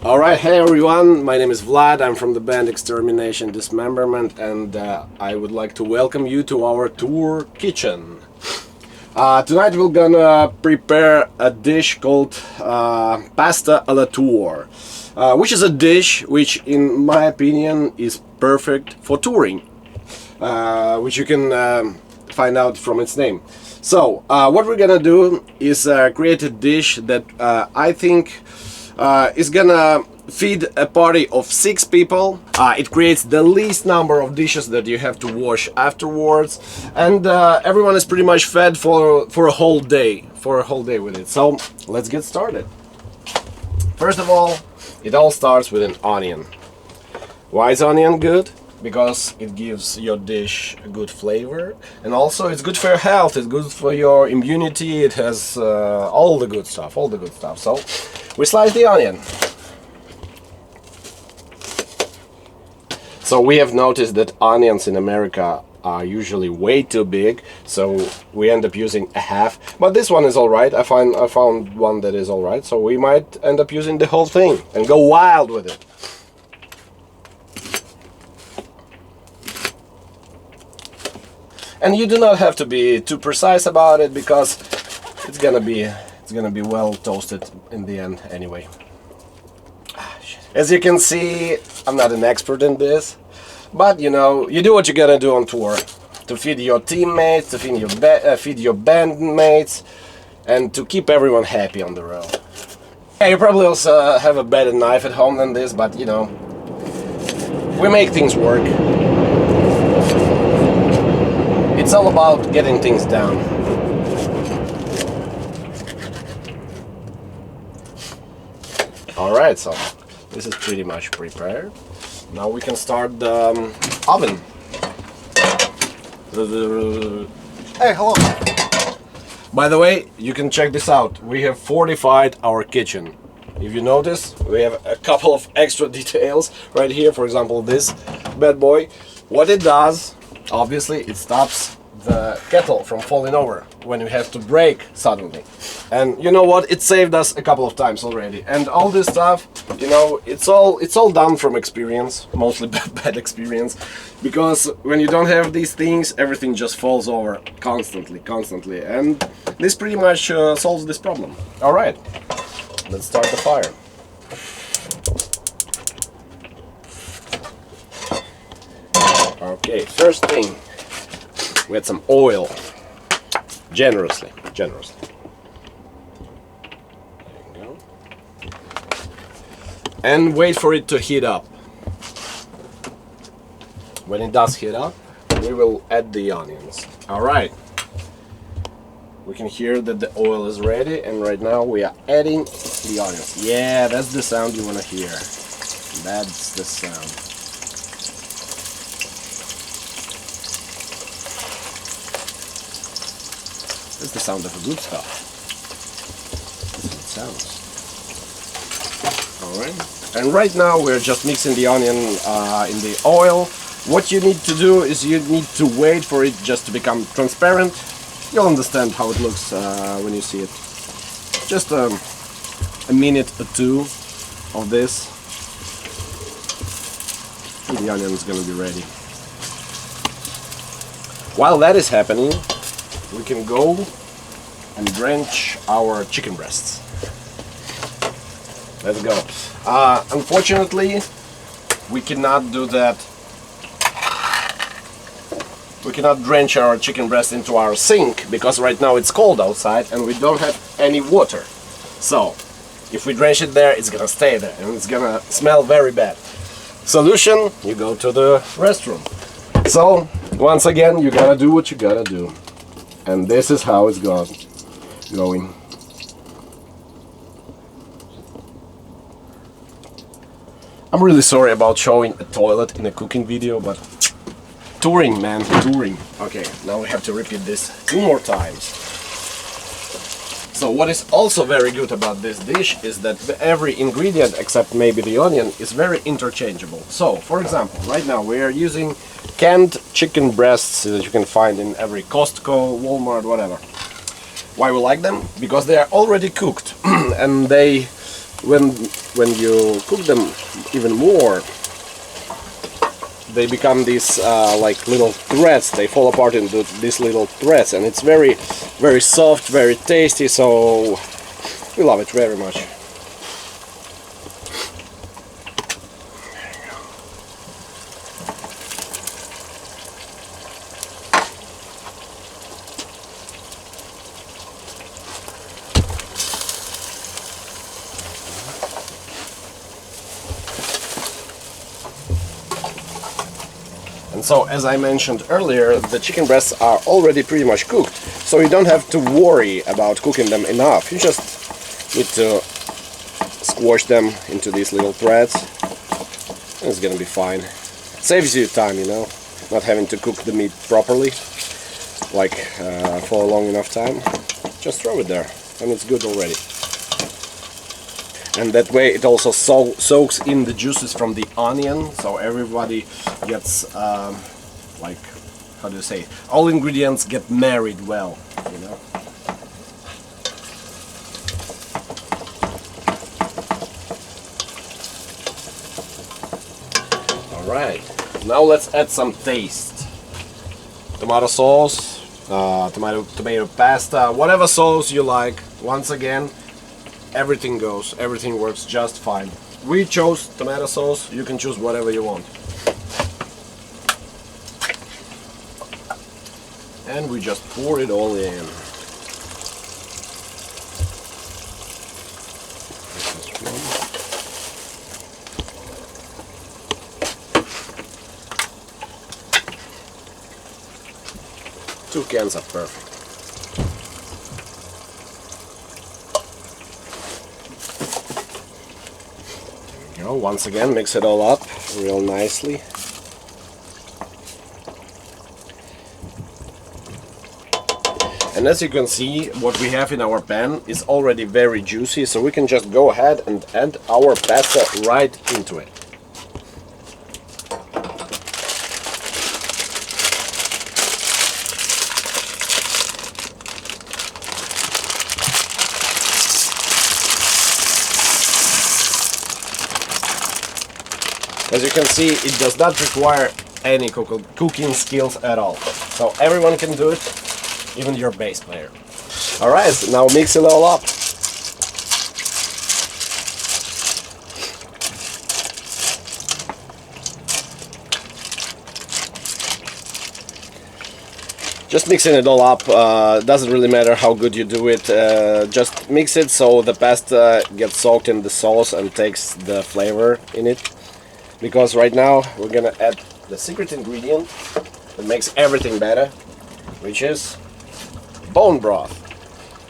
Alright, hey everyone, my name is Vlad, I'm from the band Extermination Dismemberment, and I would like to welcome you to our tour kitchen. Tonight we're gonna prepare a dish called pasta à la tour, which is a dish which in my opinion is perfect for touring, which you can find out from its name. So what we're gonna do is create a dish that I think is gonna feed a party of 6 people. It creates the least number of dishes that you have to wash afterwards, and everyone is pretty much fed for a whole day, with it. So let's get started. First of all, it all starts with an onion. Why is onion good? Because it gives your dish a good flavor, and also it's good for your health, it's good for your immunity, it has all the good stuff, So we slice the onion. So we have noticed that onions in America are usually way too big, so we end up using a half, but this one is alright. I found one that is alright, so we might end up using the whole thing and go wild with it. And you do not have to be too precise about it, because it's gonna be well toasted in the end anyway. As you can see, I'm not an expert in this, but you know, you do what you gotta do on tour to feed your teammates, to feed your bandmates, and to keep everyone happy on the road. Yeah, you probably also have a better knife at home than this, but you know, we make things work. It's all about getting things down. Alright, so this is pretty much prepared. Now we can start the oven. Hey, hello. By the way, you can check this out. We have fortified our kitchen. If you notice, we have a couple of extra details right here. For example, this bad boy. What it does, obviously, it stops the kettle from falling over when you have to brake suddenly. And you know what, it saved us a couple of times already. And all this stuff, you know, it's all done from experience, mostly bad experience, because when you don't have these things, everything just falls over constantly, and this pretty much solves this problem. All right, let's start the fire. Okay, first thing, we add some oil, generously. There you go. And wait for it to heat up. When it does heat up, we will add the onions. Alright. We can hear that the oil is ready, and right now we are adding the onions. Yeah, that's the sound you want to hear. That's the sound. That's the sound of the good stuff. That's what it sounds. Alright. And right now we're just mixing the onion in the oil. What you need to do is you need to wait for it just to become transparent. You'll understand how it looks when you see it. Just a minute or two of this, and the onion is going to be ready. While that is happening, we can go and drench our chicken breasts. Let's go. Unfortunately, we cannot do that. We cannot drench our chicken breast into our sink, because right now it's cold outside and we don't have any water. So, if we drench it there, it's gonna stay there and it's gonna smell very bad. Solution, you go to the restroom. So, once again, you gotta do what you gotta do. And this is how it's going. I'm really sorry about showing a toilet in a cooking video, but touring, man, touring. Okay, now we have to repeat this 2 more times. So what is also very good about this dish is that every ingredient, except maybe the onion, is very interchangeable. So, for example, right now we are using canned chicken breasts that you can find in every Costco, Walmart, whatever. Why we like them? Because they are already cooked and they when you cook them even more, they become these like little threads. They fall apart into these little threads, and it's very, very soft, very tasty. So we love it very much. And so, as I mentioned earlier, the chicken breasts are already pretty much cooked, so you don't have to worry about cooking them enough. You just need to squash them into these little threads, and it's gonna be fine. Saves you time, you know, not having to cook the meat properly, like for a long enough time. Just throw it there, and it's good already. And that way it also soaks in the juices from the onion, so everybody gets, like, how do you say, all ingredients get married well, you know. Alright, now let's add some taste. Tomato sauce, tomato pasta, whatever sauce you like. Once again, everything goes, everything works just fine. We chose tomato sauce, you can choose whatever you want. And we just pour it all in. Two cans are perfect. Once again, mix it all up real nicely. And as you can see, what we have in our pan is already very juicy, so we can just go ahead and add our pasta right into it. As you can see, it does not require any cooking skills at all. So everyone can do it, even your bass player. Alright, so now mix it all up. Just mixing it all up, doesn't really matter how good you do it, just mix it so the pasta gets soaked in the sauce and takes the flavor in it. Because right now we're gonna add the secret ingredient that makes everything better, which is bone broth.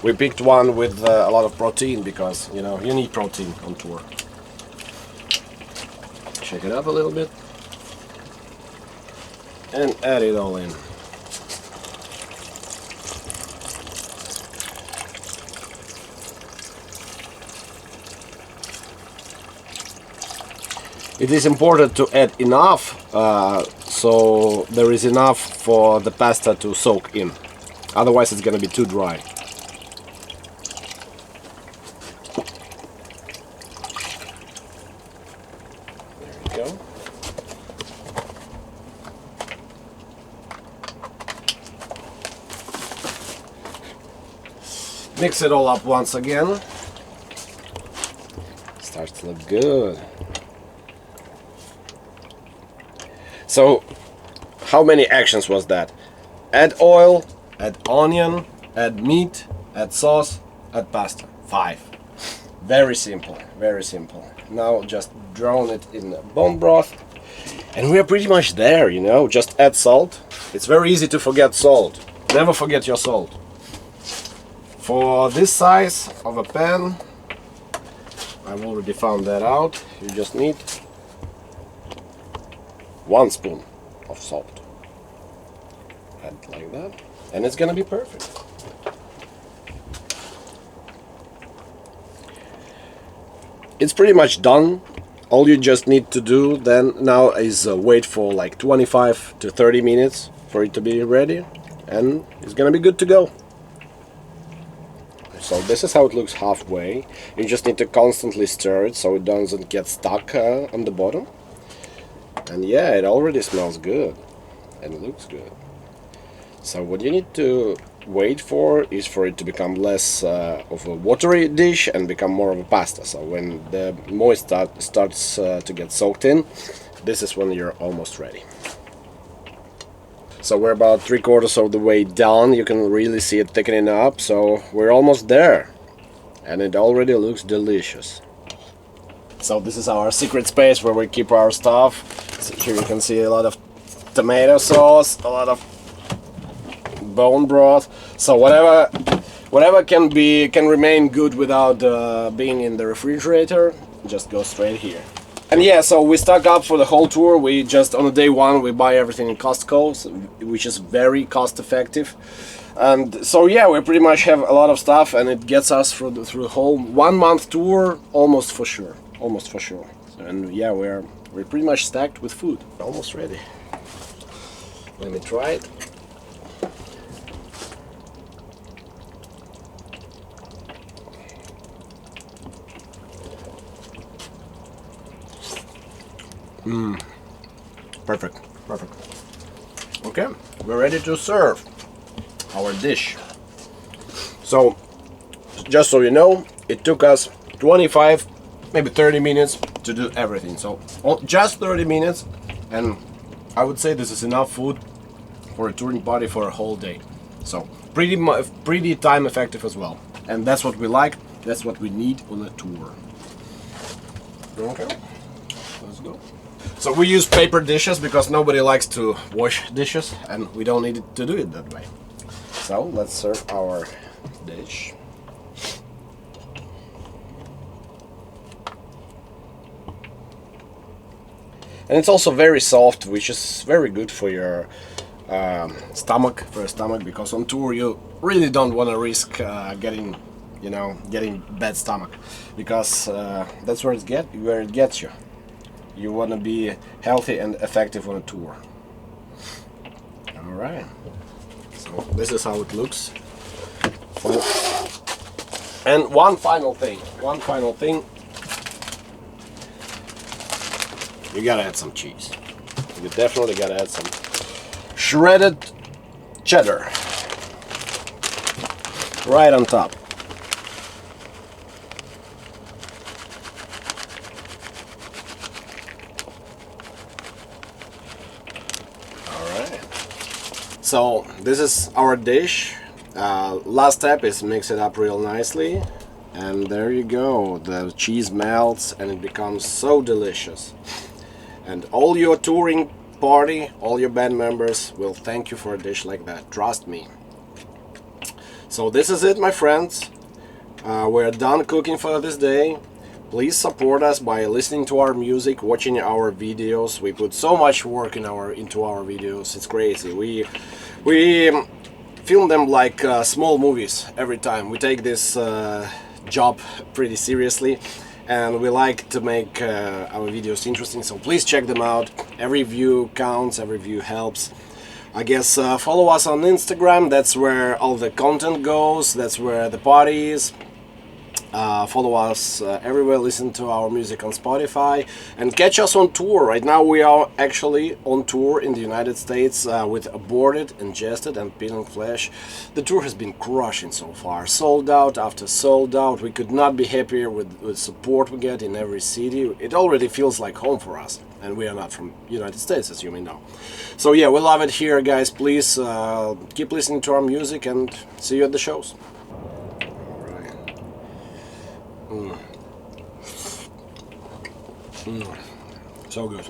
We picked one with a lot of protein because, you know, you need protein on tour. Shake it up a little bit and add it all in. It is important to add enough so there is enough for the pasta to soak in. Otherwise it's gonna be too dry. There we go. Mix it all up once again. Starts to look good. So, how many actions was that? Add oil, add onion, add meat, add sauce, add pasta. 5. Very simple, very simple. Now just drown it in bone broth. And we are pretty much there, you know. Just add salt. It's very easy to forget salt. Never forget your salt. For this size of a pan, I've already found that out. You just need 1 spoon of salt. Add like that, and it's gonna be perfect. It's pretty much done. All you just need to do then now is wait for like 25 to 30 minutes for it to be ready, and it's gonna be good to go. So this is how it looks halfway. You just need to constantly stir it so it doesn't get stuck on the bottom. And yeah, it already smells good and looks good. So what you need to wait for is for it to become less of a watery dish and become more of a pasta. So when the moist starts to get soaked in, this is when you're almost ready. So we're about 3/4 of the way done. You can really see it thickening up, so we're almost there. And it already looks delicious. So this is our secret space where we keep our stuff. So here you can see a lot of tomato sauce, a lot of bone broth. So whatever can remain good without being in the refrigerator, just go straight here. And yeah, so we stock up for the whole tour. We just on day one we buy everything in Costco, which is very cost effective. And so yeah, we pretty much have a lot of stuff, and it gets us through the whole 1 month tour almost for sure. And yeah, we're pretty much stacked with food. Almost ready. Let me try it. Perfect. Okay, we're ready to serve our dish. So, just so you know, it took us 25, maybe 30 minutes to do everything. So, just 30 minutes, and I would say this is enough food for a touring party for a whole day. So, pretty time effective as well. And that's what we like, that's what we need on a tour. Okay, let's go. So we use paper dishes because nobody likes to wash dishes, and we don't need to do it that way. So let's serve our dish. And it's also very soft, which is very good for your stomach, because on tour you really don't want to risk getting bad stomach, because that's where it gets you. You want to be healthy and effective on a tour. Alright, so this is how it looks. And one final thing. You gotta add some cheese. You definitely gotta add some shredded cheddar right on top. So this is our dish. Last step is mix it up real nicely, and there you go. The cheese melts and it becomes so delicious. And all your touring party, all your band members will thank you for a dish like that. Trust me. So this is it, my friends. We're done cooking for this day. Please support us by listening to our music, watching our videos. We put so much work into our videos. It's crazy. We film them like small movies every time. We take this job pretty seriously, and we like to make our videos interesting. So please check them out. Every view counts. Every view helps. I guess follow us on Instagram. That's where all the content goes. That's where the party is. Follow us everywhere, listen to our music on Spotify, and catch us on tour. Right now we are actually on tour in the United States with Aborted, Ingested and PeelingFlesh. The tour has been crushing so far, sold out after sold out. We could not be happier with support we get in every city. It already feels like home for us, and we are not from United States, as you may know. So yeah, we love it here, guys. Please keep listening to our music, and see you at the shows. So good.